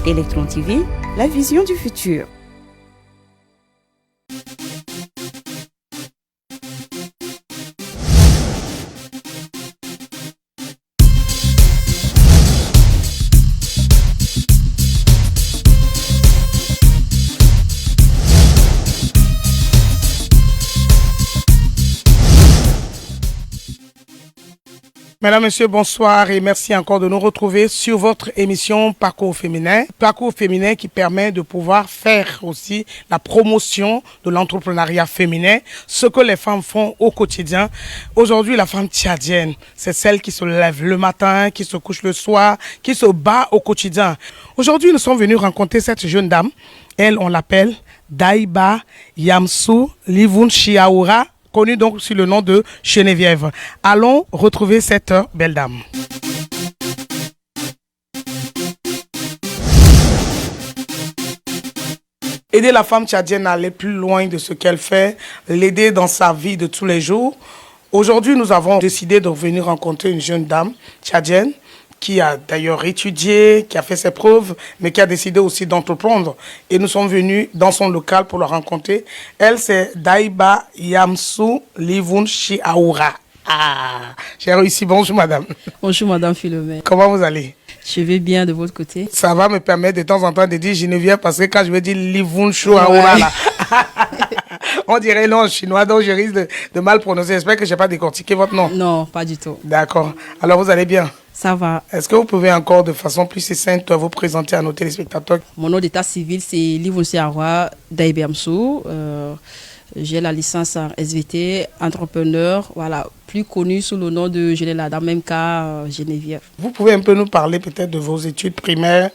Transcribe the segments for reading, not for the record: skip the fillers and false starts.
Electron TV, la vision du futur. Mesdames, Messieurs, bonsoir et merci encore de nous retrouver sur votre émission Parcours féminin. Parcours féminin qui permet de pouvoir faire aussi la promotion de l'entrepreneuriat féminin, ce que les femmes font au quotidien. Aujourd'hui, la femme tchadienne, c'est celle qui se lève le matin, qui se couche le soir, qui se bat au quotidien. Aujourd'hui, nous sommes venus rencontrer cette jeune dame. Elle, on l'appelle Daiba Yamsou Livun Chiaoura, connue donc sous le nom de Geneviève. Allons retrouver cette belle dame. Aider la femme tchadienne à aller plus loin de ce qu'elle fait, l'aider dans sa vie de tous les jours. Aujourd'hui, nous avons décidé de venir rencontrer une jeune dame tchadienne qui a d'ailleurs étudié, qui a fait ses preuves, mais qui a décidé aussi d'entreprendre. Et nous sommes venus dans son local pour la rencontrer. Elle, c'est Daiba Yamsou Livun Chiaoura. Ah, j'ai réussi. Bonjour, madame. Bonjour, madame Philomène. Comment vous allez? Je vais bien de votre côté. Ça va me permettre de temps en temps de dire Geneviève, parce que quand je veux dire Livun Chiaoura, ouais. Là, on dirait non en chinois, donc je risque de mal prononcer. J'espère que je n'ai pas décortiqué votre nom. Non, pas du tout. D'accord. Alors, vous allez bien? Ça va. Est-ce que vous pouvez encore, de façon plus succincte, vous présenter à nos téléspectateurs? Mon nom d'état civil, c'est Livun Chiaoura Daiba Yamsou. J'ai la licence en SVT, entrepreneur, voilà, plus connu sous le nom de Geneviève, dans le même cas, Geneviève. Vous pouvez un peu nous parler peut-être de vos études primaires,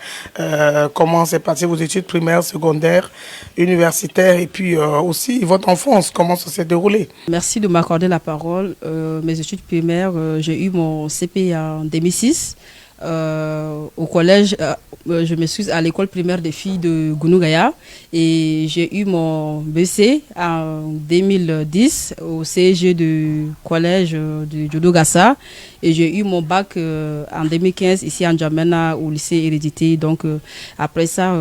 comment s'est passé vos études primaires, secondaires, universitaires, et puis aussi votre enfance, comment ça s'est déroulé? Merci de m'accorder la parole. Mes études primaires, j'ai eu mon CP en 2006. Au collège, je me suis à l'école primaire des filles de Gounougaya et j'ai eu mon BC en 2010 au CEG du collège de Jodogassa et j'ai eu mon bac en 2015 ici en Djamena au lycée Hérédité. Donc après ça,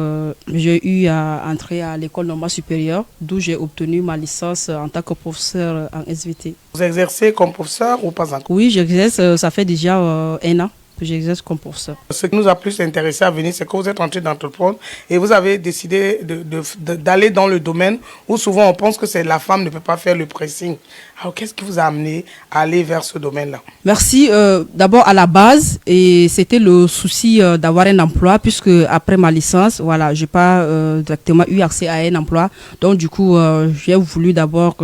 j'ai eu à entrer à l'école normale supérieure d'où j'ai obtenu ma licence en tant que professeur en SVT. Vous exercez comme professeur ou pas encore? Oui, j'exerce, ça fait déjà un an que j'exerce comme professeur. Ce qui nous a plus intéressé à venir, c'est que vous êtes en train d'entreprendre et vous avez décidé d'aller dans le domaine où souvent on pense que c'est la femme ne peut pas faire le pressing. Alors qu'est-ce qui vous a amené à aller vers ce domaine-là? Merci. D'abord à la base, et c'était le souci d'avoir un emploi puisque après ma licence, voilà, j'ai pas directement eu accès à un emploi. Donc du coup, j'ai voulu d'abord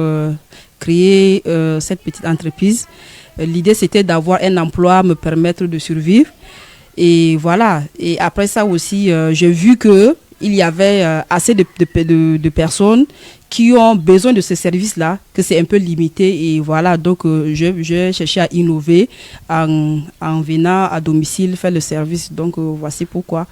créer cette petite entreprise. L'idée, c'était d'avoir un emploi, me permettre de survivre. Et voilà. Et après ça aussi, j'ai vu qu'il y avait assez de personnes qui ont besoin de ce service-là, que c'est un peu limité. Et voilà, donc j'ai cherché à innover en venant à domicile faire le service. Donc voici pourquoi.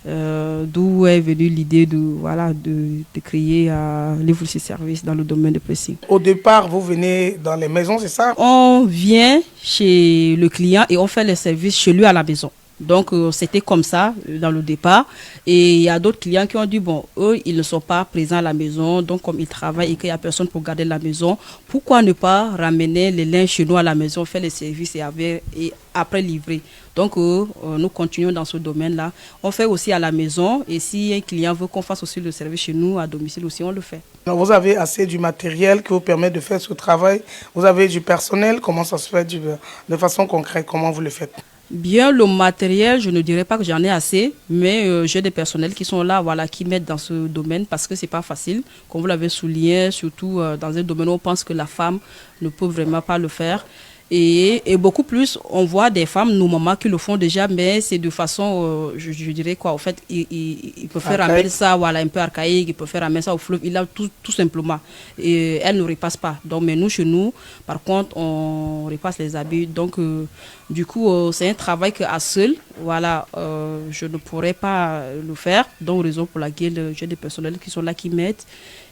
D'où est venue l'idée de créer Livun Service dans le domaine de pressing. Au départ, vous venez dans les maisons, c'est ça? On vient chez le client et on fait le service chez lui à la maison. Donc, c'était comme ça dans le départ. Et il y a d'autres clients qui ont dit, bon, eux, ils ne sont pas présents à la maison. Donc, comme ils travaillent et qu'il n'y a personne pour garder la maison, pourquoi ne pas ramener les linges chez nous à la maison, faire les services et après livrer. Donc, nous continuons dans ce domaine-là. On fait aussi à la maison. Et si un client veut qu'on fasse aussi le service chez nous, à domicile aussi, on le fait. Alors, vous avez assez du matériel qui vous permet de faire ce travail. Vous avez du personnel. Comment ça se fait de façon concrète? Comment vous le faites? Bien, le matériel, je ne dirais pas que j'en ai assez, mais j'ai des personnels qui sont là, voilà, qui m'aident dans ce domaine parce que c'est pas facile. Comme vous l'avez souligné, surtout dans un domaine où on pense que la femme ne peut vraiment pas le faire. Et beaucoup plus, on voit des femmes, nos mamans qui le font déjà, mais c'est de façon, je dirais quoi, en fait, ils préfèrent ramener ça, voilà, un peu archaïque, ils préfèrent ramener ça au fleuve, il a tout simplement. Et elles ne repassent pas. Donc, mais nous, chez nous, par contre, on repasse les habits. Donc, du coup, c'est un travail qu'à seul, voilà, je ne pourrais pas le faire. Donc, raison pour laquelle j'ai des personnels qui sont là, qui m'aident.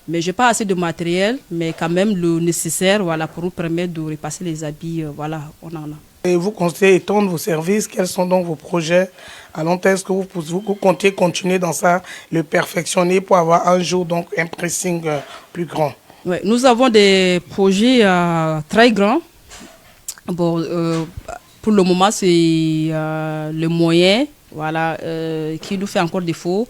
Mais je n'ai pas assez de matériel, mais quand même le nécessaire, voilà, pour nous permettre de repasser les habits, voilà, on en a. Et vous comptez étendre vos services. Quels sont donc vos projets à long terme? Est-ce que vous comptez continuer dans ça, le perfectionner pour avoir un jour donc un pressing plus grand? Ouais, nous avons des projets très grands. Bon, pour le moment, c'est le moyen, voilà, qui nous fait encore défaut.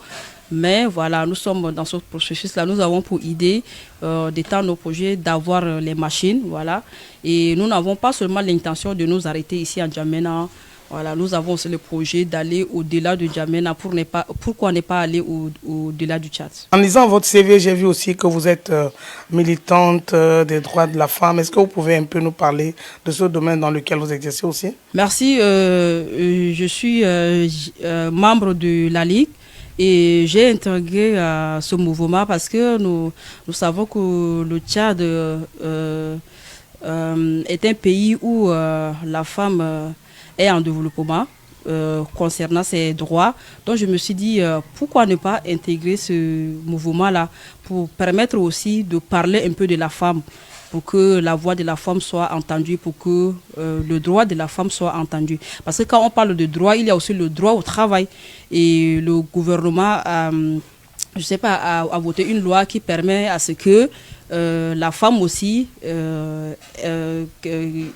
Mais voilà, nous sommes dans ce processus-là. Nous avons pour idée d'étendre nos projets, d'avoir les machines, voilà. Et nous n'avons pas seulement l'intention de nous arrêter ici en N'Djamena. Voilà, nous avons aussi le projet d'aller au-delà de N'Djamena. Pourquoi ne pas aller au-delà du Tchad? En lisant votre CV, j'ai vu aussi que vous êtes militante des droits de la femme. Est-ce que vous pouvez un peu nous parler de ce domaine dans lequel vous exercez aussi? Merci. Je suis membre de la Ligue. Et j'ai intégré ce mouvement parce que nous savons que le Tchad est un pays où la femme est en développement concernant ses droits. Donc je me suis dit, pourquoi ne pas intégrer ce mouvement-là pour permettre aussi de parler un peu de la femme, pour que la voix de la femme soit entendue, pour que le droit de la femme soit entendu. Parce que quand on parle de droit, il y a aussi le droit au travail. Et le gouvernement je sais pas, a voté une loi qui permet à ce que la femme aussi, il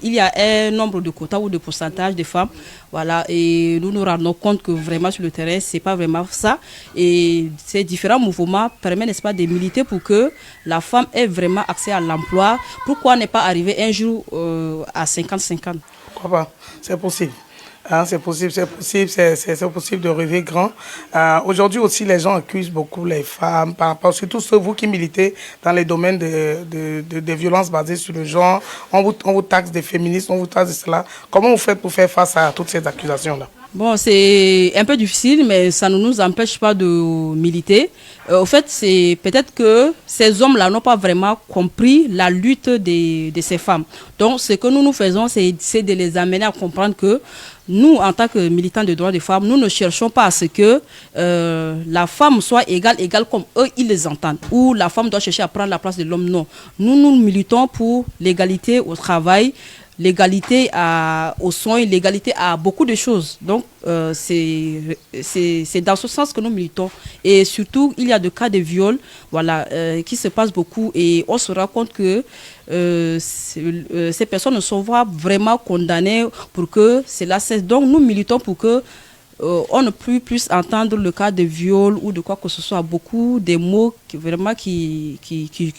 y a un nombre de quotas ou de pourcentage de femmes, voilà, et nous nous rendons compte que vraiment sur le terrain, c'est pas vraiment ça. Et ces différents mouvements permettent, n'est-ce pas, de militer pour que la femme ait vraiment accès à l'emploi. Pourquoi ne pas arriver un jour à 50-50? Pourquoi pas? C'est possible. Hein, c'est possible de rêver grand. Aujourd'hui aussi, les gens accusent beaucoup les femmes, par rapport, surtout ceux vous qui militez dans les domaines de violences basées sur le genre. On vous taxe des féministes, on vous taxe de cela. Comment vous faites pour faire face à toutes ces accusations-là? Bon, c'est un peu difficile, mais ça ne nous empêche pas de militer. Au fait, c'est peut-être que ces hommes-là n'ont pas vraiment compris la lutte de ces femmes. Donc, ce que nous faisons, c'est de les amener à comprendre que nous, en tant que militants des droits des femmes, nous ne cherchons pas à ce que la femme soit égale comme eux, ils les entendent. Ou la femme doit chercher à prendre la place de l'homme. Non. Nous militons pour l'égalité au travail, l'égalité aux soins, l'égalité à beaucoup de choses. Donc, c'est dans ce sens que nous militons. Et surtout, il y a des cas de viol, voilà, qui se passent beaucoup. Et on se rend compte que ces personnes ne sont pas vraiment condamnées pour que cela cesse. Donc, nous militons pour que on ne peut plus entendre le cas de viol ou de quoi que ce soit. Beaucoup des mots qui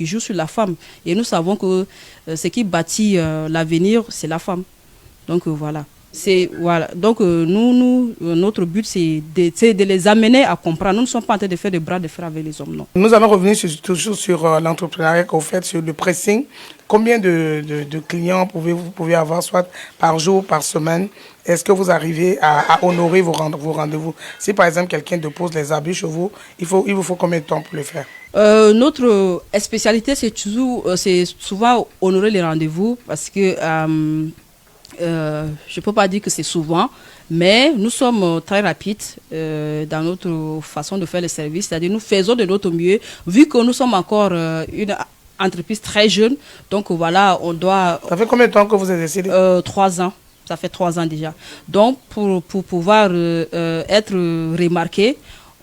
jouent sur la femme. Et nous savons que ce qui bâtit l'avenir, c'est la femme. Donc voilà. Voilà. Donc notre but, c'est de les amener à comprendre. Nous ne sommes pas en train de faire des bras de fer avec les hommes, non. Nous allons revenir toujours sur l'entrepreneuriat que vous faites, sur le pressing. Combien de clients vous pouvez avoir, soit par jour, par semaine? Est-ce que vous arrivez à honorer vos rendez-vous? Si par exemple quelqu'un dépose les habits chez vous, il vous faut combien de temps pour le faire? Notre spécialité, c'est souvent honorer les rendez-vous parce que je ne peux pas dire que c'est souvent, mais nous sommes très rapides dans notre façon de faire le service. C'est-à-dire nous faisons de notre mieux, vu que nous sommes encore une entreprise très jeune. Donc voilà, on doit... Ça fait combien de temps que vous êtes décidé? 3 ans. Ça fait 3 ans déjà. Donc pour pouvoir être remarqué,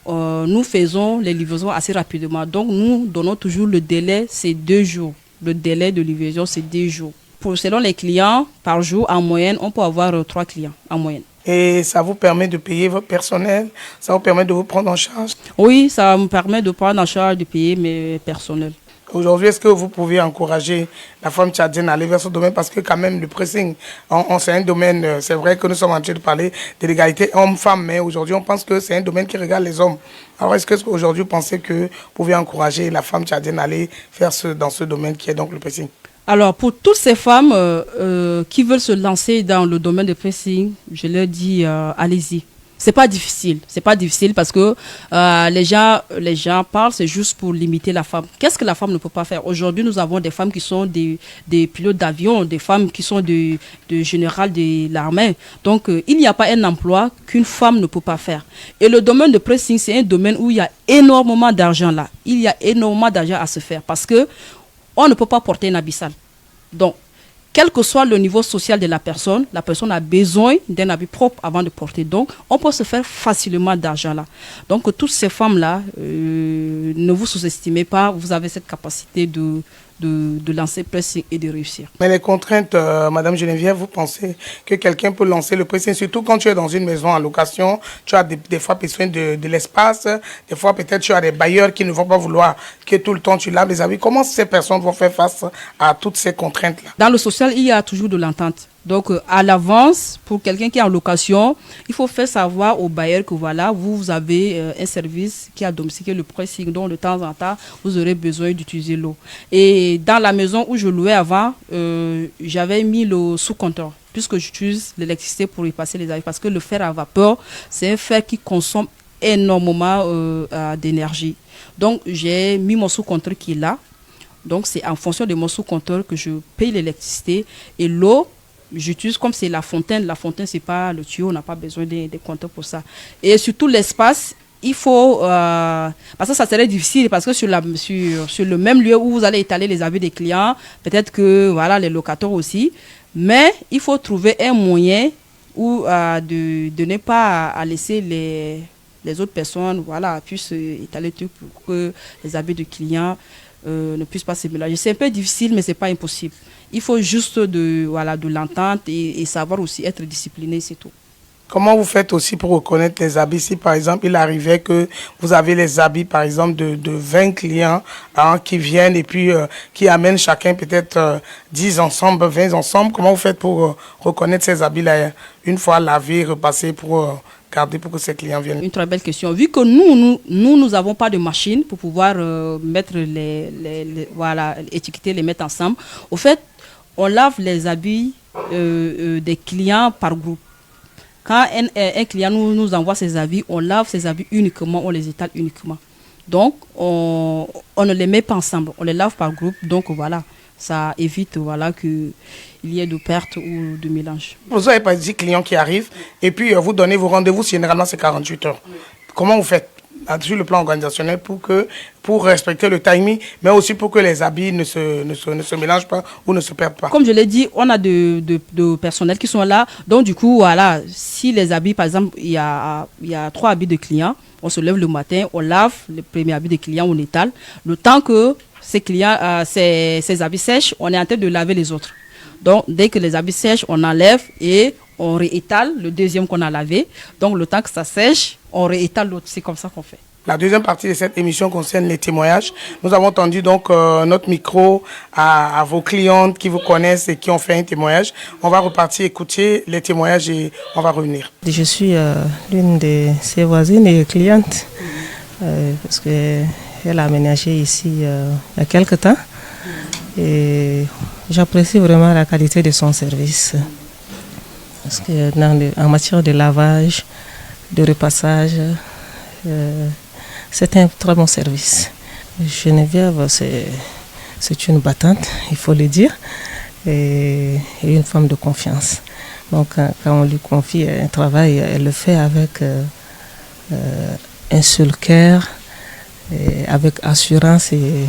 nous faisons les livraisons assez rapidement. Donc nous donnons toujours le délai, c'est 2 jours. Le délai de livraison, c'est 2 jours. Selon les clients, par jour, en moyenne, on peut avoir 3 clients en moyenne. Et ça vous permet de payer votre personnel? Ça vous permet de vous prendre en charge? Oui, ça me permet de prendre en charge, de payer mes personnels. Aujourd'hui, est-ce que vous pouvez encourager la femme tchadienne à aller vers ce domaine? Parce que quand même, le pressing, c'est un domaine, c'est vrai que nous sommes en train de parler de l'égalité homme-femme, mais aujourd'hui, on pense que c'est un domaine qui regarde les hommes. Alors, est-ce qu'aujourd'hui, vous pensez que vous pouvez encourager la femme tchadienne à aller faire dans ce domaine qui est donc le pressing? Alors, pour toutes ces femmes qui veulent se lancer dans le domaine de pressing, je leur dis, allez-y. C'est pas difficile parce que les gens parlent, c'est juste pour limiter la femme. Qu'est-ce que la femme ne peut pas faire? Aujourd'hui, nous avons des femmes qui sont des pilotes d'avion, des femmes qui sont des générales de l'armée. Donc, il n'y a pas un emploi qu'une femme ne peut pas faire. Et le domaine de pressing, c'est un domaine où il y a énormément d'argent là. Il y a énormément d'argent à se faire parce que on ne peut pas porter une abyssale. Donc, quel que soit le niveau social de la personne a besoin d'un habit propre avant de porter. Donc, on peut se faire facilement d'argent là. Donc, toutes ces femmes-là, ne vous sous-estimez pas, vous avez cette capacité de lancer pressing et de réussir. Mais les contraintes, Madame Geneviève, vous pensez que quelqu'un peut lancer le pressing, surtout quand tu es dans une maison en location, tu as des fois besoin de l'espace, des fois peut-être tu as des bailleurs qui ne vont pas vouloir que tout le temps tu laves les habits. Comment ces personnes vont faire face à toutes ces contraintes-là? Dans le social, il y a toujours de l'entente. Donc, à l'avance, pour quelqu'un qui est en location, il faut faire savoir au bailleur que voilà, vous avez un service qui est à domicile, qui est le pressing, dont de temps en temps, vous aurez besoin d'utiliser l'eau. Et dans la maison où je louais avant, j'avais mis le sous-compteur, puisque j'utilise l'électricité pour y passer les habits. Parce que le fer à vapeur, c'est un fer qui consomme énormément d'énergie. Donc, j'ai mis mon sous-compteur qui est là. Donc, c'est en fonction de mon sous-compteur que je paye l'électricité. Et l'eau, j'utilise comme c'est la fontaine. La fontaine, c'est pas le tuyau, on n'a pas besoin des compteurs pour ça. Et surtout l'espace, il faut... parce que ça serait difficile, parce que sur le même lieu où vous allez étaler les habits des clients, peut-être que voilà, les locataires aussi, mais il faut trouver un moyen où, de ne pas à laisser les autres personnes voilà, puissent étaler tout pour que les habits des clients ne puissent pas se mélanger. C'est un peu difficile, mais ce n'est pas impossible. Il faut juste de l'entente et savoir aussi être discipliné, c'est tout. Comment vous faites aussi pour reconnaître les habits? Si par exemple il arrivait que vous avez les habits par exemple de 20 clients qui viennent et puis qui amènent chacun peut-être 10 ensemble, 20 ensemble, comment vous faites pour reconnaître ces habits-là une fois lavés, repassés pour garder pour que ces clients viennent? Une très belle question. Vu que nous n'avons pas de machine pour pouvoir mettre voilà, étiqueter, les mettre ensemble, au fait, on lave les habits des clients par groupe. Quand un client nous envoie ses habits, on lave ses habits uniquement, on les étale uniquement. Donc, on ne les met pas ensemble, on les lave par groupe. Donc, voilà, ça évite voilà, qu'il y ait de pertes ou de mélange. Vous avez pas 10 clients qui arrivent et puis vous donnez vos rendez-vous, généralement c'est 48 heures. Comment vous faites sur le plan organisationnel pour respecter le timing, mais aussi pour que les habits ne se mélangent pas ou ne se perdent pas? Comme je l'ai dit, on a de personnels qui sont là. Donc, du coup, voilà, si les habits, par exemple, il y a 3 habits de clients, on se lève le matin, on lave les premiers habits des clients, on étale. Le temps que ces habits sèchent, on est en train de laver les autres. Donc, dès que les habits sèchent, on enlève et on réétale le deuxième qu'on a lavé. Donc, le temps que ça sèche, on réétale l'autre. C'est comme ça qu'on fait. La deuxième partie de cette émission concerne les témoignages. Nous avons tendu donc notre micro à vos clientes qui vous connaissent et qui ont fait un témoignage. On va repartir écouter les témoignages et on va revenir. Je suis l'une de ses voisines et clientes parce qu'elle a aménagé ici il y a quelques temps. Et j'apprécie vraiment la qualité de son service. Parce que en matière de lavage, de repassage, c'est un très bon service. Geneviève, c'est une battante, il faut le dire, et une femme de confiance. Donc quand on lui confie un travail, elle le fait avec un seul cœur, avec assurance, et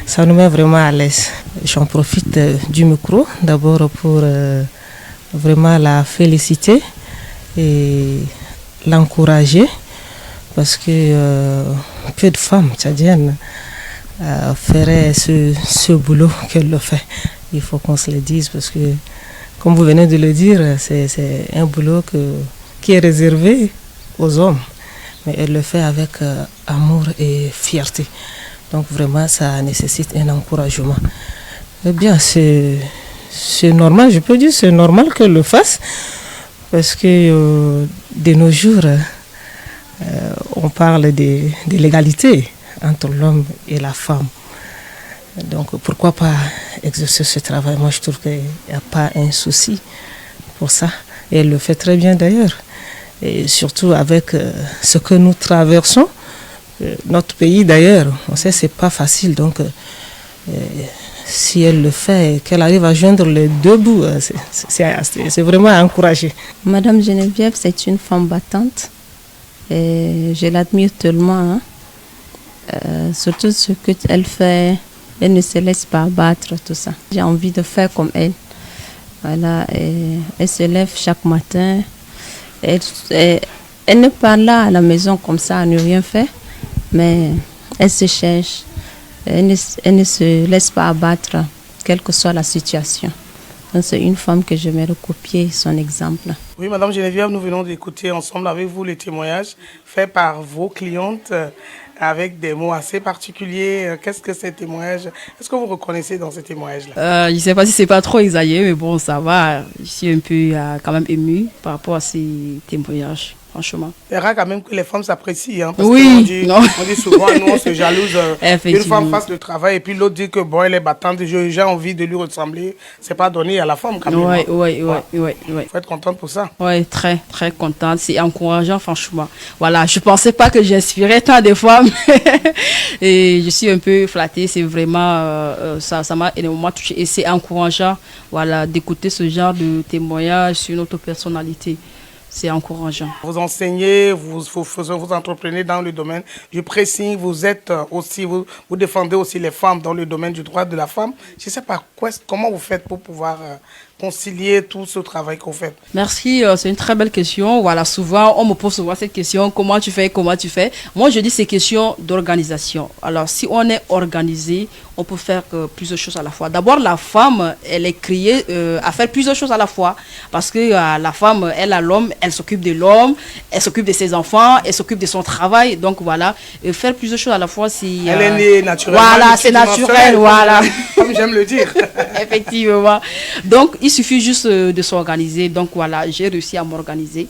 ça nous met vraiment à l'aise. J'en profite du micro d'abord pour vraiment la féliciter et l'encourager, parce que peu de femmes tchadiennes feraient ce boulot qu'elle le fait. Il faut qu'on se le dise, parce que, comme vous venez de le dire, c'est un boulot qui est réservé aux hommes, mais elle le fait avec amour et fierté. Donc vraiment, ça nécessite un encouragement. Eh bien, c'est normal, je peux dire, c'est normal qu'elle le fasse, parce que de nos jours, on parle de l'égalité entre l'homme et la femme. Donc pourquoi pas exercer ce travail? Moi, je trouve qu'il n'y a pas un souci pour ça. Et elle le fait très bien d'ailleurs. Et surtout avec ce que nous traversons, notre pays d'ailleurs, on sait que ce n'est pas facile. Donc si elle le fait et qu'elle arrive à joindre les deux bouts, c'est vraiment à encourager. Madame Geneviève, c'est une femme battante. Et je l'admire tellement. Surtout ce qu'elle fait, elle ne se laisse pas abattre, tout ça. J'ai envie de faire comme elle. Voilà, et elle se lève chaque matin. Elle n'est pas là à la maison comme ça, à ne rien faire, mais elle se cherche. Elle ne se laisse pas abattre, quelle que soit la situation. Donc, c'est une femme que j'aimerais recopier son exemple. Oui, Madame Geneviève, nous venons d'écouter ensemble avec vous les témoignages faits par vos clientes avec des mots assez particuliers. Qu'est-ce que ces témoignages? Est-ce que vous reconnaissez dans ces témoignages-là? Je ne sais pas si c'est pas trop exagéré, mais bon, ça va. Je suis un peu quand même émue par rapport à ces témoignages. Franchement. C'est rare quand même que les femmes s'apprécient. Hein, parce oui, on dit souvent, nous, on se jalouse. Une femme fasse le travail et puis l'autre dit que bon, elle est battante, j'ai envie de lui ressembler. C'est pas donné à la femme quand même. Oui. Faut être contente pour ça. Oui, très, très contente. C'est encourageant, franchement. Voilà, je pensais pas que j'inspirais tant de femmes. Et je suis un peu flattée. C'est vraiment, ça m'a énormément touchée. Et c'est encourageant, voilà, d'écouter ce genre de témoignages sur notre personnalité. C'est encourageant. Vous enseignez, vous entreprenez dans le domaine du pressing, vous êtes aussi, vous défendez aussi les femmes dans le domaine du droit de la femme. Je ne sais pas comment vous faites pour pouvoir concilier tout ce travail que vous faites. Merci, c'est une très belle question. Voilà, souvent, on me pose souvent cette question, comment tu fais? Moi, je dis c'est question d'organisation. Alors, si on est organisé, on peut faire plusieurs choses à la fois. D'abord, la femme, elle est créée à faire plusieurs choses à la fois. Parce que la femme, elle a l'homme, elle s'occupe de l'homme, elle s'occupe de ses enfants, elle s'occupe de son travail. Donc, voilà, faire plusieurs choses à la fois, c'est... Elle est née naturellement. Voilà, c'est naturel, voilà. Comme j'aime le dire. Effectivement. Donc, il suffit juste de s'organiser. Donc, voilà, j'ai réussi à m'organiser.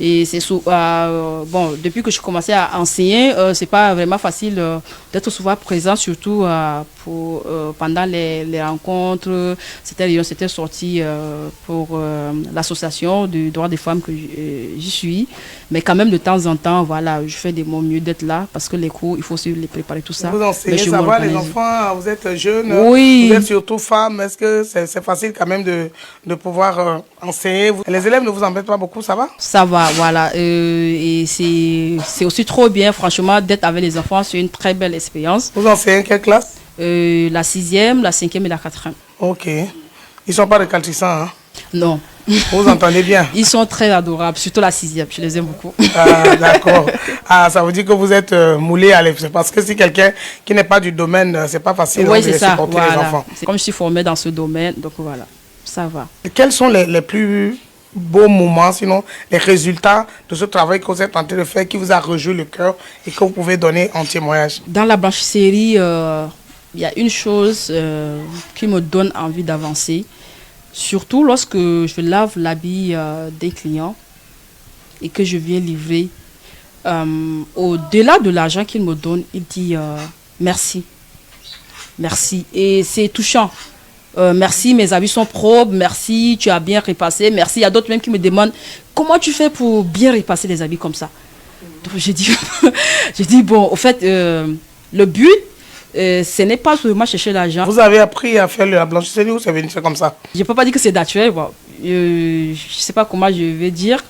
Et c'est bon, depuis que je commençais à enseigner, c'est pas vraiment facile d'être souvent présent, surtout pendant les rencontres. C'était sorti pour l'association du droit des femmes que j'y suis. Mais quand même, de temps en temps, voilà, je fais de mon mieux d'être là parce que les cours, il faut aussi les préparer, tout ça. Vous enseignez, ça va, les enfants, vous êtes jeune, oui. Vous êtes surtout femme. Est-ce que c'est facile quand même de pouvoir enseigner? Les élèves ne vous embêtent pas beaucoup, ça va? Ça va. Voilà, et c'est aussi trop bien, franchement, d'être avec les enfants. C'est une très belle expérience. Vous enseignez quelle classe? La 6e, la 5e et la 4e. Ok. Ils ne sont pas récalcitrants, hein? Non. Vous entendez bien? Ils sont très adorables, surtout la 6e, je les aime beaucoup. Ah, d'accord. Ah, ça veut dire que vous êtes moulé à l'épreuve. Parce que si quelqu'un qui n'est pas du domaine, c'est pas facile de supporter les enfants. C'est comme je suis formée dans ce domaine, donc voilà, ça va. Et quels sont les plus beaux moments, sinon les résultats de ce travail que vous êtes en train de faire, qui vous a rejoint le cœur et que vous pouvez donner en témoignage? Dans la blanchisserie, il y a une chose qui me donne envie d'avancer, surtout lorsque je lave l'habit des clients et que je viens livrer. Au-delà de l'argent qu'il me donne, il dit merci. Merci. Et c'est touchant. Merci, mes habits sont propres, merci, tu as bien repassé, merci. Il y a d'autres même qui me demandent comment tu fais pour bien repasser les habits comme ça. Donc j'ai dit bon, au fait, le but, ce n'est pas seulement chercher l'argent. Vous avez appris à faire la blanchisserie ou c'est venu faire comme ça? Je ne peux pas dire que c'est naturel. Bon. Je ne sais pas comment je vais dire.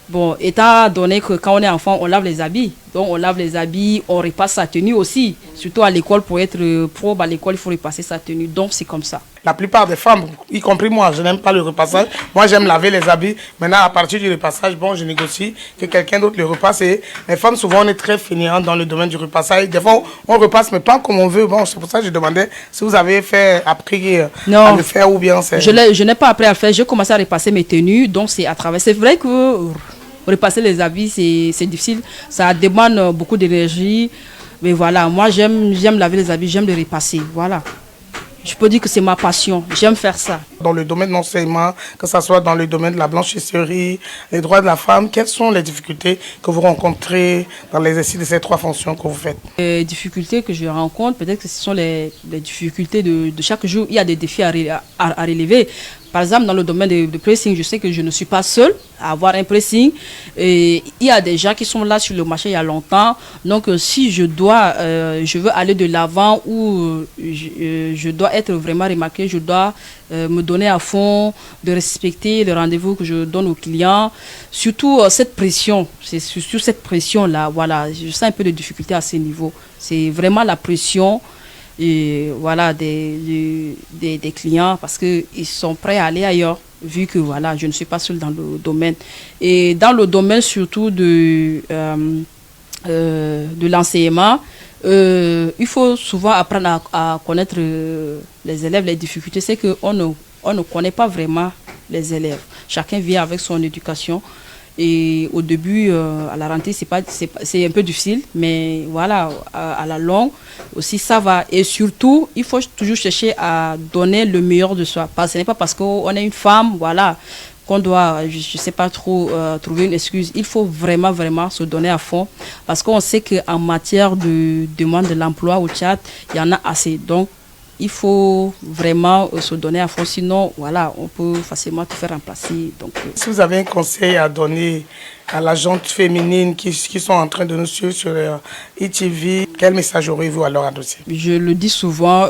Bon, étant donné que quand on est enfant, on lave les habits. Donc, on lave les habits, on repasse sa tenue aussi. Surtout à l'école, pour être probe à l'école, il faut repasser sa tenue. Donc, c'est comme ça. La plupart des femmes, y compris moi, je n'aime pas le repassage. Moi, j'aime laver les habits. Maintenant, à partir du repassage, bon, je négocie que quelqu'un d'autre le repasse. Et les femmes, souvent, on est très fainéantes dans le domaine du repassage. Des fois, on repasse, mais pas comme on veut. Bon, c'est pour ça que je demandais si vous avez appris à le faire ou bien c'est... Je n'ai pas appris à le faire. J'ai commencé à repasser mes tenues. Donc, c'est à travers. C'est vrai que repasser les habits, c'est difficile. Ça demande beaucoup d'énergie. Mais voilà, moi, j'aime laver les habits, j'aime les repasser. Voilà. Je peux dire que c'est ma passion. J'aime faire ça. Dans le domaine de l'enseignement, que ce soit dans le domaine de la blanchisserie, les droits de la femme, quelles sont les difficultés que vous rencontrez dans l'exercice de ces trois fonctions que vous faites? Les difficultés que je rencontre, peut-être que ce sont les difficultés de chaque jour. Il y a des défis à relever. Par exemple, dans le domaine de pressing, je sais que je ne suis pas seule à avoir un pressing. Et il y a des gens qui sont là sur le marché il y a longtemps. Donc, si je veux aller de l'avant ou je dois être vraiment remarquée, je dois me donner à fond, de respecter les rendez-vous que je donne aux clients. Surtout cette pression, c'est sur cette pression-là, voilà, je sens un peu de difficulté à ce niveau. C'est vraiment la pression. Et voilà, des clients parce qu'ils sont prêts à aller ailleurs. vu que voilà, je ne suis pas seule dans le domaine. Et dans le domaine surtout de l'enseignement, il faut souvent apprendre à connaître les élèves, les difficultés. C'est qu'on ne connaît pas vraiment les élèves. Chacun vient avec son éducation. Et au début, à la rentrée, c'est un peu difficile, mais voilà, à la longue aussi, ça va. Et surtout, il faut toujours chercher à donner le meilleur de soi. Ce n'est pas parce qu'on est une femme, voilà, qu'on doit, je ne sais pas trop, trouver une excuse. Il faut vraiment, vraiment se donner à fond, parce qu'on sait qu'en matière de demande de l'emploi au Tchad, il y en a assez. Donc, il faut vraiment se donner à fond, sinon, voilà, on peut facilement te faire remplacer. Donc, Si vous avez un conseil à donner à la gente féminine qui sont en train de nous suivre sur ITV, quel message aurez-vous à leur adresser? Je le dis souvent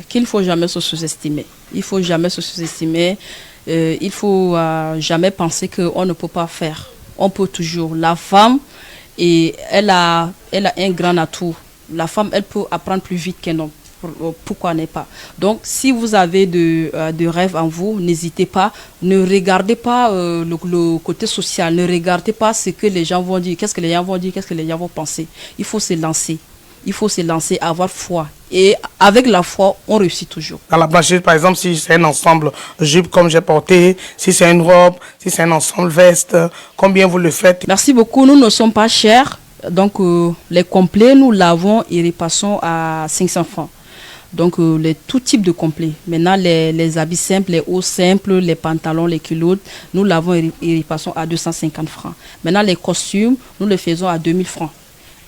qu'il ne faut jamais se sous-estimer. Il faut jamais se sous-estimer. Il faut jamais penser qu'on ne peut pas faire. On peut toujours. La femme, et elle a un grand atout. La femme, elle peut apprendre plus vite qu'un homme. Pourquoi n'est pas? Donc, si vous avez de rêves en vous, n'hésitez pas. Ne regardez pas le côté social. Ne regardez pas ce que les gens vont dire. Qu'est-ce que les gens vont dire? Qu'est-ce que les gens vont penser? Il faut se lancer. Il faut se lancer, avoir foi. Et avec la foi, on réussit toujours. Dans la blanchise, par exemple, si c'est un ensemble jupe comme j'ai porté, si c'est une robe, si c'est un ensemble veste, combien vous le faites? Merci beaucoup. Nous ne sommes pas chers. Donc, les complets, nous lavons et repassons à 500 francs. Donc, les tout types de complets. Maintenant, les habits simples, les hauts simples, les pantalons, les culottes, nous lavons et repassons à 250 francs. Maintenant, les costumes, nous les faisons à 2000 francs.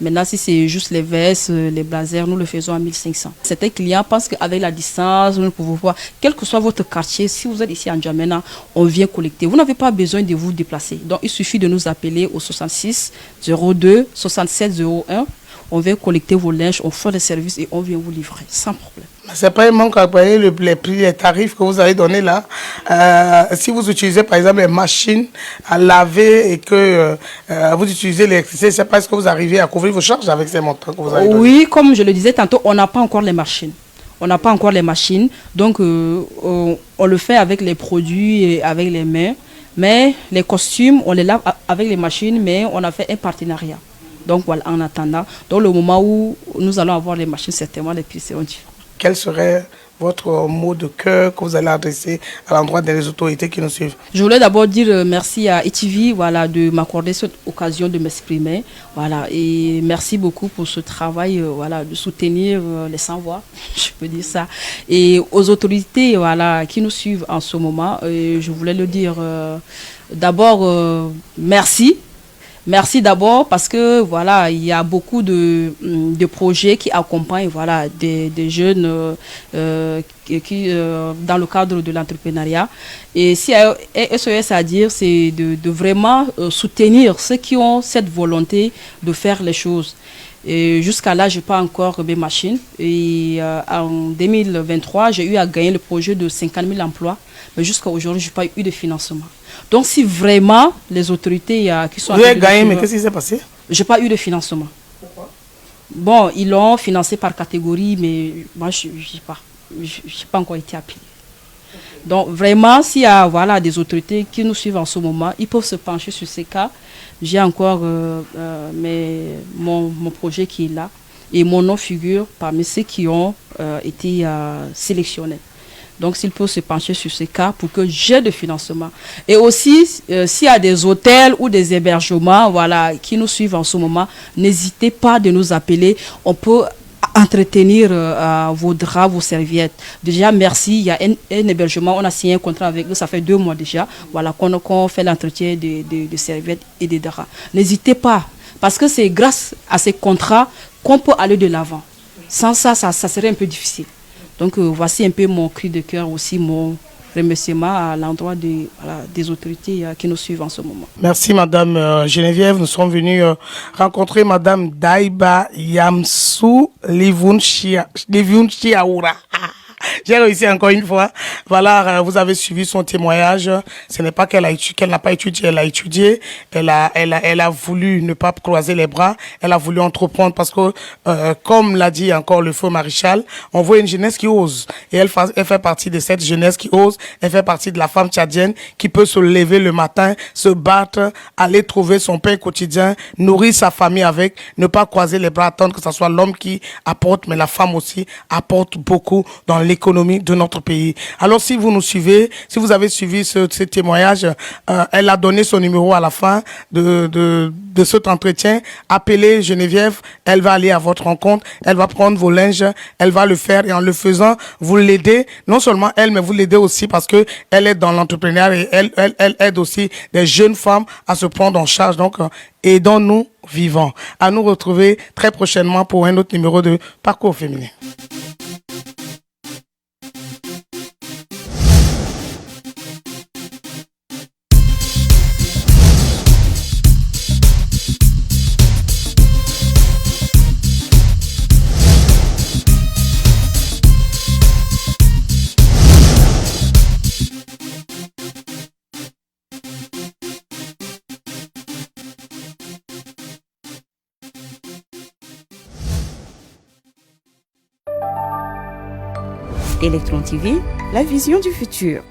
Maintenant, si c'est juste les vestes, les blazers, nous le faisons à 1500. Certains clients pensent qu'avec la distance, nous ne pouvons pas, quel que soit votre quartier, si vous êtes ici en N'Djamena, on vient collecter. Vous n'avez pas besoin de vous déplacer. Donc, il suffit de nous appeler au 66 02 67 01. On vient collecter vos linges, on fait les services et on vient vous livrer sans problème. C'est pas un manque à payer les prix, les tarifs que vous avez donnés là. Si vous utilisez par exemple les machines à laver et que vous utilisez l'électricité, c'est parce que vous arrivez à couvrir vos charges avec ces montants que vous avez donnés. Oui, comme je le disais tantôt, on n'a pas encore les machines. On n'a pas encore les machines, donc on le fait avec les produits et avec les mains. Mais les costumes, on les lave avec les machines, mais on a fait un partenariat. Donc voilà, en attendant, dans le moment où nous allons avoir les machines, certainement les prix seront différents. Quel serait votre mot de cœur que vous allez adresser à l'endroit des autorités qui nous suivent? Je voulais d'abord dire merci à ITV, voilà, de m'accorder cette occasion de m'exprimer. Voilà, et merci beaucoup pour ce travail, voilà, de soutenir les sans-voix, je peux dire ça. Et aux autorités, voilà, qui nous suivent en ce moment, je voulais le dire d'abord merci. Merci d'abord parce que voilà, il y a beaucoup de projets qui accompagnent voilà, des jeunes qui dans le cadre de l'entrepreneuriat. Et si SOS à dire, c'est de vraiment soutenir ceux qui ont cette volonté de faire les choses. Et jusqu'à là, je n'ai pas encore mes machines. Et en 2023, j'ai eu à gagner le projet de 50 000 emplois. Mais jusqu'à aujourd'hui, je n'ai pas eu de financement. Donc, si vraiment les autorités qui sont... Vous avez gagné, mais qu'est-ce qui s'est passé? Je n'ai pas eu de financement. Pourquoi? Bon, ils l'ont financé par catégorie, mais moi, je n'ai pas encore été appelé. Donc, vraiment, s'il y a voilà, des autorités qui nous suivent en ce moment, ils peuvent se pencher sur ces cas. J'ai encore mon projet qui est là. Et mon nom figure parmi ceux qui ont été sélectionnés. Donc, s'il peut se pencher sur ces cas pour que j'ai de financement. Et aussi, s'il y a des hôtels ou des hébergements voilà, qui nous suivent en ce moment, n'hésitez pas de nous appeler. On peut entretenir vos draps, vos serviettes. Déjà, merci. Il y a un hébergement. On a signé un contrat avec eux. Ça fait 2 mois déjà. Voilà, qu'on fait l'entretien des serviettes et des draps. N'hésitez pas. Parce que c'est grâce à ces contrats qu'on peut aller de l'avant. Sans ça, ça serait un peu difficile. Donc, voici un peu mon cri de cœur aussi, mon remerciement à l'endroit des autorités qui nous suivent en ce moment. Merci Madame Geneviève. Nous sommes venus rencontrer Madame Daiba Yamsou Livunchiaoura. J'ai réussi encore une fois. Voilà, vous avez suivi son témoignage. Ce n'est pas qu'elle n'a pas étudié, elle a étudié. Elle a voulu ne pas croiser les bras. Elle a voulu entreprendre parce que, comme l'a dit encore le feu maréchal, on voit une jeunesse qui ose. Et elle fait partie de cette jeunesse qui ose. Elle fait partie de la femme tchadienne qui peut se lever le matin, se battre, aller trouver son pain quotidien, nourrir sa famille avec, ne pas croiser les bras, attendre que ce soit l'homme qui apporte, mais la femme aussi apporte beaucoup dans l'économie de notre pays. Alors si vous nous suivez, si vous avez suivi ce témoignage, elle a donné son numéro à la fin de cet entretien. Appelez Geneviève, elle va aller à votre rencontre, elle va prendre vos linges, elle va le faire et en le faisant, vous l'aidez, non seulement elle, mais vous l'aidez aussi parce que elle est dans l'entrepreneuriat et elle aide aussi des jeunes femmes à se prendre en charge. Donc, aidons-nous vivants. À nous retrouver très prochainement pour un autre numéro de Parcours féminin. Electron TV, la vision du futur.